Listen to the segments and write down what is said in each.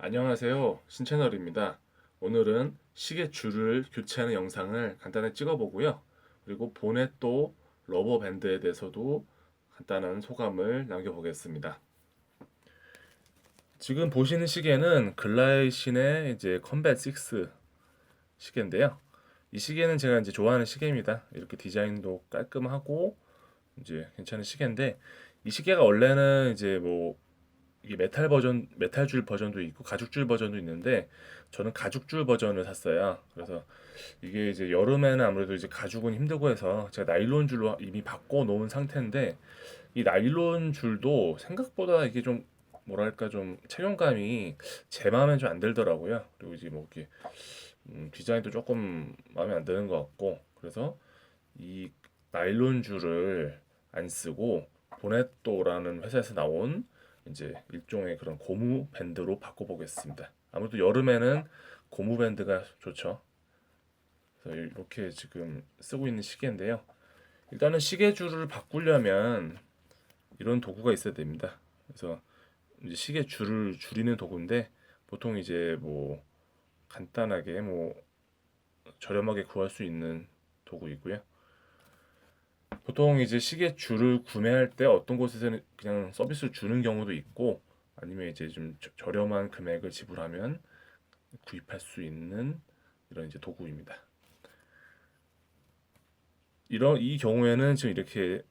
안녕하세요. 신채널입니다. 오늘은 시계 줄을 교체하는 영상을 간단히 찍어보고요. 그리고 보넷도 러버 밴드에 대해서도 간단한 소감을 남겨보겠습니다. 지금 보시는 시계는 글라이신의 이제 컴뱃 6 시계인데요. 이 시계는 제가 이제 좋아하는 시계입니다. 이렇게 디자인도 깔끔하고 이제 괜찮은 시계인데 이 시계가 원래는 이제 뭐 이게 메탈줄 버전도 있고 가죽줄 버전도 있는데 저는 가죽줄 버전을 샀어요. 그래서 이게 이제 여름에는 아무래도 이제 가죽은 힘들고 해서 제가 나일론 줄로 이미 바꿔 놓은 상태인데 이 나일론 줄도 생각보다 이게 좀 뭐랄까 좀 착용감이 제 마음에 좀 안 들더라고요. 그리고 이제 뭐 이렇게 디자인도 조금 마음에 안 드는 것 같고 그래서 이 나일론 줄을 안 쓰고 보네토라는 회사에서 나온 이제 일종의 그런 고무 밴드로 바꿔보겠습니다. 아무래도 여름에는 고무 밴드가 좋죠. 그래서 이렇게 지금 쓰고 있는 시계인데요. 일단은 시계 줄을 바꾸려면 이런 도구가 있어야 됩니다. 그래서 이제 시계 줄을 줄이는 도구인데 보통 이제 뭐 간단하게 뭐 저렴하게 구할 수 있는 도구이고요. 보통 이제 시계 줄을 구매할 때 어떤 곳에서는 그냥 서비스를 주는 경우도 있고 아니면 이제 좀 저렴한 금액을 지불하면 구입할 수 있는 이런 이제 도구입니다. 이런 이 경우에는 지금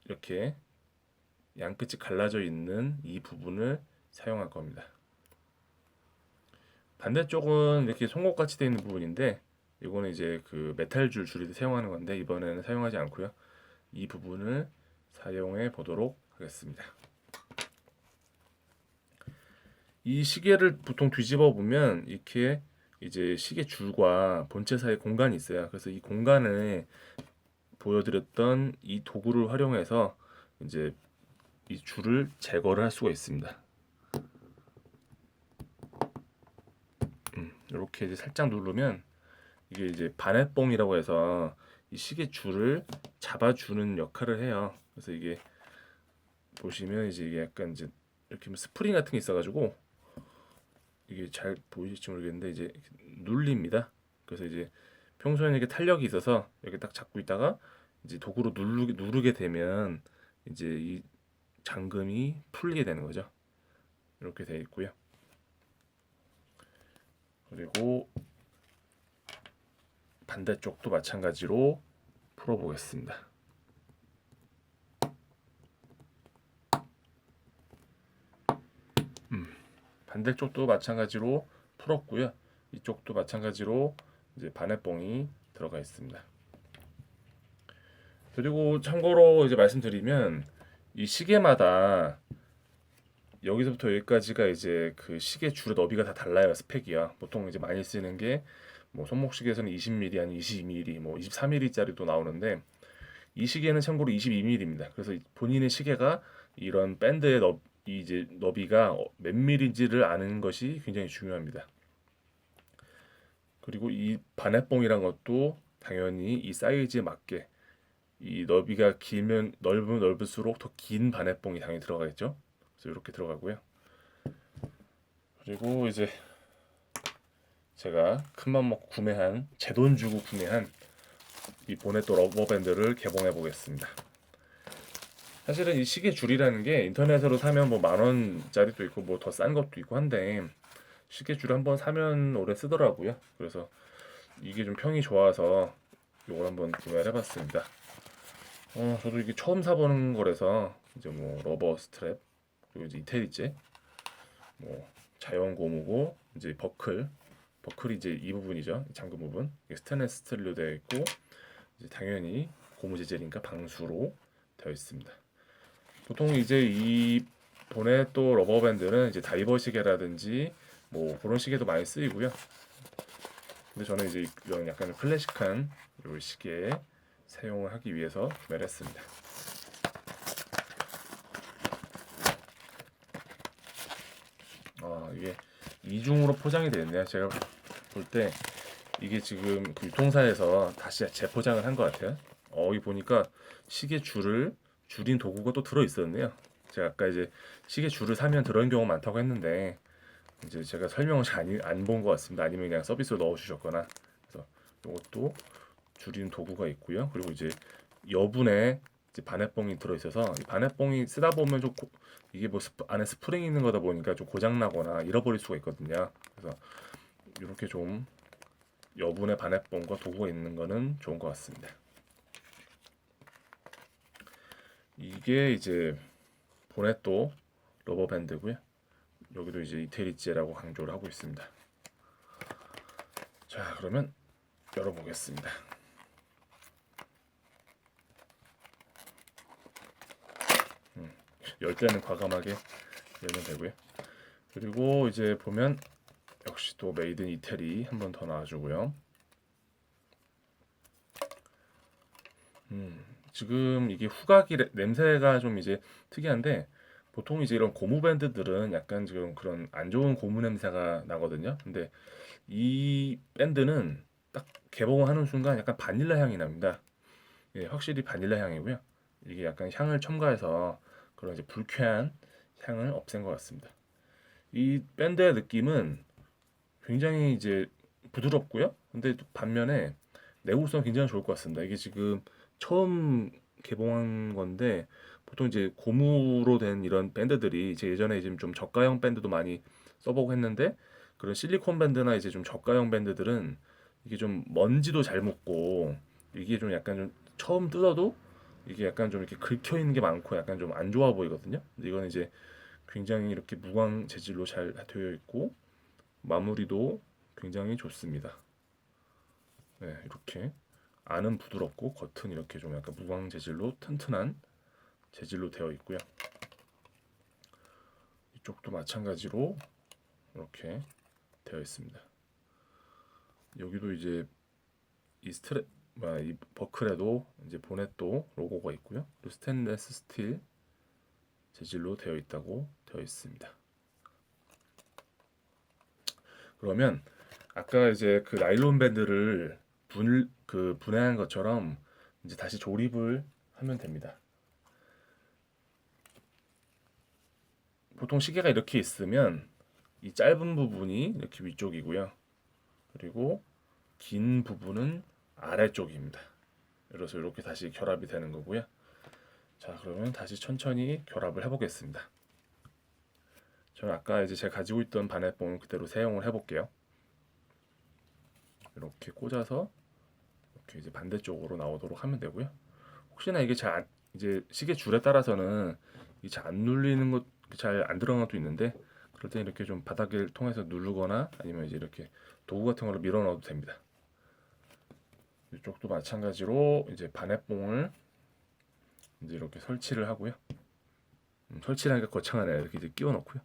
이렇게 양끝이 갈라져 있는 이 부분을 사용할 겁니다. 반대쪽은 이렇게 송곳같이 되어 있는 부분인데 이거는 이제 그 메탈 줄 줄일 때 사용하는 건데 이번에는 사용하지 않고요. 이 부분을 사용해 보도록 하겠습니다. 이 시계를 보통 뒤집어 보면 이렇게 이제 시계 줄과 본체 사이에 공간이 있어요. 그래서 이 공간을 보여드렸던 이 도구를 활용해서 이제 이 줄을 제거를 할 수가 있습니다. 이렇게 이제 살짝 누르면 이게 이제 반해뽕이라고 해서 이 시계 줄을 잡아주는 역할을 해요. 그래서 이게 보시면 이제 이게 약간 이제 이렇게 스프링 같은 게 있어가지고 이게 잘 보이실지 모르겠는데 이제 눌립니다. 그래서 이제 평소에는 이렇게 탄력이 있어서 이렇게 딱 잡고 있다가 이제 도구로 누르게 되면 이제 이 잠금이 풀리게 되는 거죠. 이렇게 되어 있고요. 그리고 반대쪽도 마찬가지로 풀어보겠습니다. 반대쪽도 마찬가지로 풀었고요. 이쪽도 마찬가지로 이제 반해뽕이 들어가 있습니다. 그리고 참고로 이제 말씀드리면 이 시계마다 여기서부터 여기까지가 이제 그 시계 줄의 너비가 다 달라요. 스펙이야. 보통 이제 많이 쓰는 게 뭐 손목시계에서는 20mm 아니 22mm 뭐 24mm짜리도 나오는데 이 시계는 참고로 22mm입니다. 그래서 본인의 시계가 이런 밴드의 이제 너비가 몇 mm인지를 아는 것이 굉장히 중요합니다. 그리고 이 반해뽕이란 것도 당연히 이 사이즈에 맞게 이 너비가 길면 넓으면 넓을수록 더 긴 반해뽕이 당연히 들어가겠죠. 그래서 이렇게 들어가고요. 그리고 이제 제가 큰맘 먹고 구매한 제 돈 주고 구매한 이 보네토 러버밴드를 개봉해 보겠습니다. 사실은 이 시계 줄이라는 게 인터넷으로 사면 뭐 10,000원짜리도 있고 뭐 더 싼 것도 있고 한데 시계 줄 한번 사면 오래 쓰더라고요. 그래서 이게 좀 평이 좋아서 이걸 한번 구매를 해봤습니다. 저도 이게 처음 사보는 거라서 이제 뭐 러버 스트랩 그리고 이제 이태리제 뭐 자연 고무고 이제 버클이 이제 이 부분이죠. 잠금 부분. 이게 스테인리스 스틸로 되어 있고 이제 당연히 고무 재질이니까 방수로 되어 있습니다. 보통 이제 이 보네토 러버 밴드는 이제 다이버 시계라든지 뭐 그런 시계도 많이 쓰이고요. 근데 저는 이제 이런 약간 클래식한 이 시계에 사용을 하기 위해서 구매를 했습니다. 이게 이중으로 포장이 되어 있네요. 제가 볼 때 이게 지금 그 유통사에서 다시 재포장을 한 것 같아요. 여기 보니까 시계 줄을 줄인 도구가 또 들어 있었네요. 제가 아까 이제 시계 줄을 사면 들어있는 경우가 많다고 했는데 이제 제가 설명을 잘 안 본 것 같습니다. 아니면 그냥 서비스로 넣어주셨거나. 그래서 이것도 줄이는 도구가 있고요. 그리고 이제 여분에 이제 반해뽕이 들어있어서 이 반해뽕이 쓰다 보면 좀 이게 뭐 안에 스프링이 있는 거다 보니까 좀 고장 나거나 잃어버릴 수가 있거든요. 그래서 이렇게 좀 여분의 반해뽕과 도구가 있는 거는 좋은 것 같습니다. 이게 이제 보넷도 러버 밴드고요. 여기도 이제 이태리제라고 강조를 하고 있습니다. 자, 그러면 열어보겠습니다. 열 때는 과감하게 열면 되고요. 그리고 이제 보면 역시 또 메이드 인 이태리 한 번 더 나와주고요. 지금 이게 후각이 냄새가 좀 이제 특이한데 보통 이제 이런 고무 밴드들은 약간 지금 그런 안 좋은 고무 냄새가 나거든요. 근데 이 밴드는 딱 개봉하는 순간 약간 바닐라 향이 납니다. 예, 확실히 바닐라 향이고요. 이게 약간 향을 첨가해서 그런 이제 불쾌한 향을 없앤 것 같습니다. 이 밴드의 느낌은 굉장히 이제 부드럽고요. 근데 반면에 내구성 굉장히 좋을 것 같습니다. 이게 지금 처음 개봉한 건데 보통 이제 고무로 된 이런 밴드들이 제 예전에 지금 좀 저가형 밴드도 많이 써보고 했는데 그런 실리콘 밴드나 이제 좀 저가형 밴드들은 이게 좀 먼지도 잘 묻고 이게 좀 약간 좀 처음 뜯어도 이게 약간 좀 이렇게 긁혀 있는 게 많고 약간 좀 안 좋아 보이거든요. 근데 이거는 이제 굉장히 이렇게 무광 재질로 잘 되어 있고 마무리도 굉장히 좋습니다. 네, 이렇게 안은 부드럽고 겉은 이렇게 좀 약간 무광 재질로 튼튼한 재질로 되어 있고요. 이쪽도 마찬가지로 이렇게 되어 있습니다. 여기도 이제 이 버클에도 이제 보넷도 로고가 있고요. 그리고 스테인리스 스틸 재질로 되어 있다고 되어 있습니다. 그러면 아까 이제 그 나일론 밴드를 분해한 것처럼 이제 다시 조립을 하면 됩니다. 보통 시계가 이렇게 있으면 이 짧은 부분이 이렇게 위쪽이고요. 그리고 긴 부분은 아래쪽입니다. 그래서 이렇게 다시 결합이 되는 거고요. 자, 그러면 다시 천천히 결합을 해보겠습니다. 저는 아까 이제 제가 가지고 있던 바넷봉을 그대로 사용을 해볼게요. 이렇게 꽂아서 이렇게 이제 반대쪽으로 나오도록 하면 되고요. 혹시나 이게 이제 시계 줄에 따라서는 잘 안 눌리는 것, 잘 안 들어간 것도 있는데 그럴 때 이렇게 좀 바닥을 통해서 누르거나 아니면 이제 이렇게 도구 같은 걸로 밀어 넣어도 됩니다. 이쪽도 마찬가지로 이제 바넷봉을 이제 이렇게 설치를 하고요. 설치를 하니까 거창하네요. 이렇게 이제 끼워 넣고요.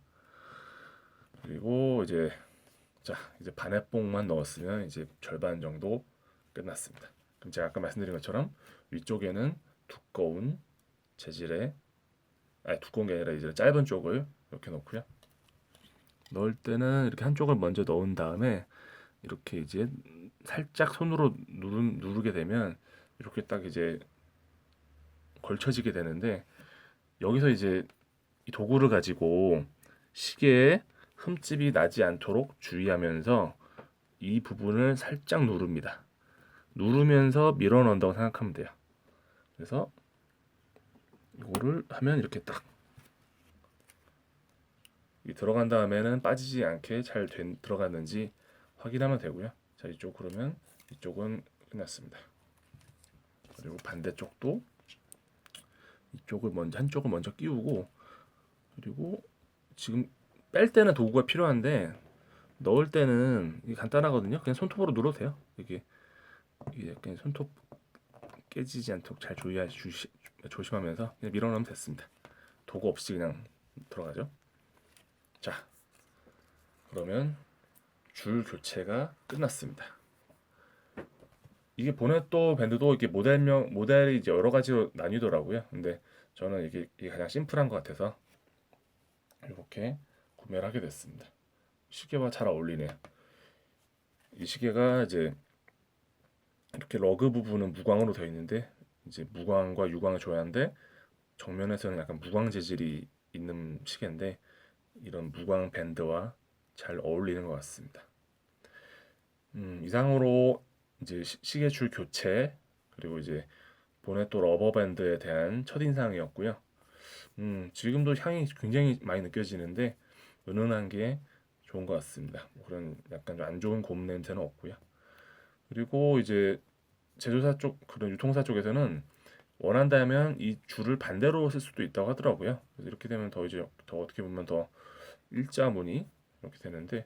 그리고 이제 이제 바넷봉만 넣었으면 이제 절반 정도 끝났습니다. 그럼 제가 아까 말씀드린 것처럼 위쪽에는 두꺼운 재질의 두꺼운 게 아니라 이제 짧은 쪽을 이렇게 넣고요. 넣을 때는 이렇게 한쪽을 먼저 넣은 다음에 이렇게 이제 살짝 손으로 누르게 되면 이렇게 딱 이제 걸쳐지게 되는데 여기서 이제 이 도구를 가지고 시계에 흠집이 나지 않도록 주의하면서 이 부분을 살짝 누릅니다. 누르면서 밀어 넣는다고 생각하면 돼요. 그래서 이거를 하면 이렇게 딱 들어간 다음에는 빠지지 않게 잘 들어갔는지 확인하면 되고요. 자, 이쪽 그러면 이쪽은 끝났습니다. 그리고 반대쪽도 한쪽을 먼저 끼우고 그리고 지금 뺄 때는 도구가 필요한데 넣을 때는 이게 간단하거든요. 그냥 손톱으로 눌러도 돼요. 이게 약간 손톱 깨지지 않도록 잘 조심하면서 그냥 밀어 넣으면 됐습니다. 도구 없이 그냥 들어가죠. 자, 그러면 줄 교체가 끝났습니다. 이게 보넷도 밴드도 이게 모델이 이제 여러 가지로 나뉘더라고요. 근데 저는 이게 가장 심플한 것 같아서 이렇게 구매를 하게 됐습니다. 시계와 잘 어울리네요. 이 시계가 이제 이렇게 러그 부분은 무광으로 되어 있는데 이제 무광과 유광을 줘야 하는데 정면에서는 약간 무광 재질이 있는 시계인데 이런 무광 밴드와 잘 어울리는 것 같습니다. 이상으로 이제 시계줄 교체 그리고 이제 보네토 러버밴드에 대한 첫인상이었고요. 지금도 향이 굉장히 많이 느껴지는데 은은한 게 좋은 것 같습니다. 뭐 그런 약간 좀 안 좋은 곰 냄새는 없고요. 그리고 이제 제조사 쪽 그런 유통사 쪽에서는 원한다면 이 줄을 반대로 쓸 수도 있다고 하더라고요. 그래서 이렇게 되면 더 이제 더 어떻게 보면 더 일자무늬 이렇게 되는데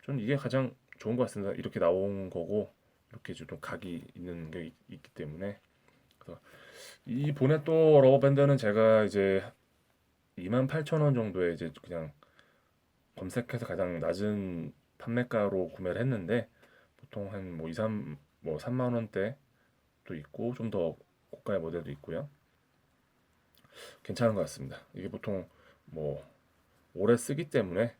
저는 이게 가장 좋은 것 같습니다. 이렇게 나온 거고 이렇게 좀 각이 있는 게 있기 때문에 그래서 이 보네또 러버밴드는 제가 이제 28,000원 정도에 이제 그냥 검색해서 가장 낮은 판매가로 구매를 했는데 보통 한 뭐 2, 3, 뭐 3만 원대도 있고 좀 더 고가의 모델도 있고요. 괜찮은 것 같습니다. 이게 보통 뭐 오래 쓰기 때문에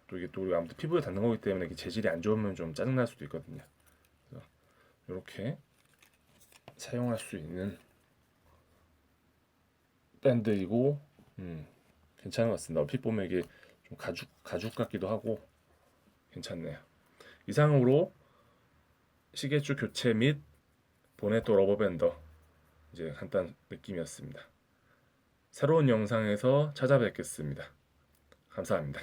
또 이게 또 우리가 아무튼 피부에 닿는 거기 때문에 이게 재질이 안 좋으면 좀 짜증 날 수도 있거든요. 그래서 이렇게 사용할 수 있는 밴드이고 괜찮은 것 같습니다. 얼핏 보면 이게 좀 가죽 같기도 하고 괜찮네요. 이상으로 시계줄 교체 및 보네토 러버밴더 이제 간단 느낌이었습니다. 새로운 영상에서 찾아뵙겠습니다. 감사합니다.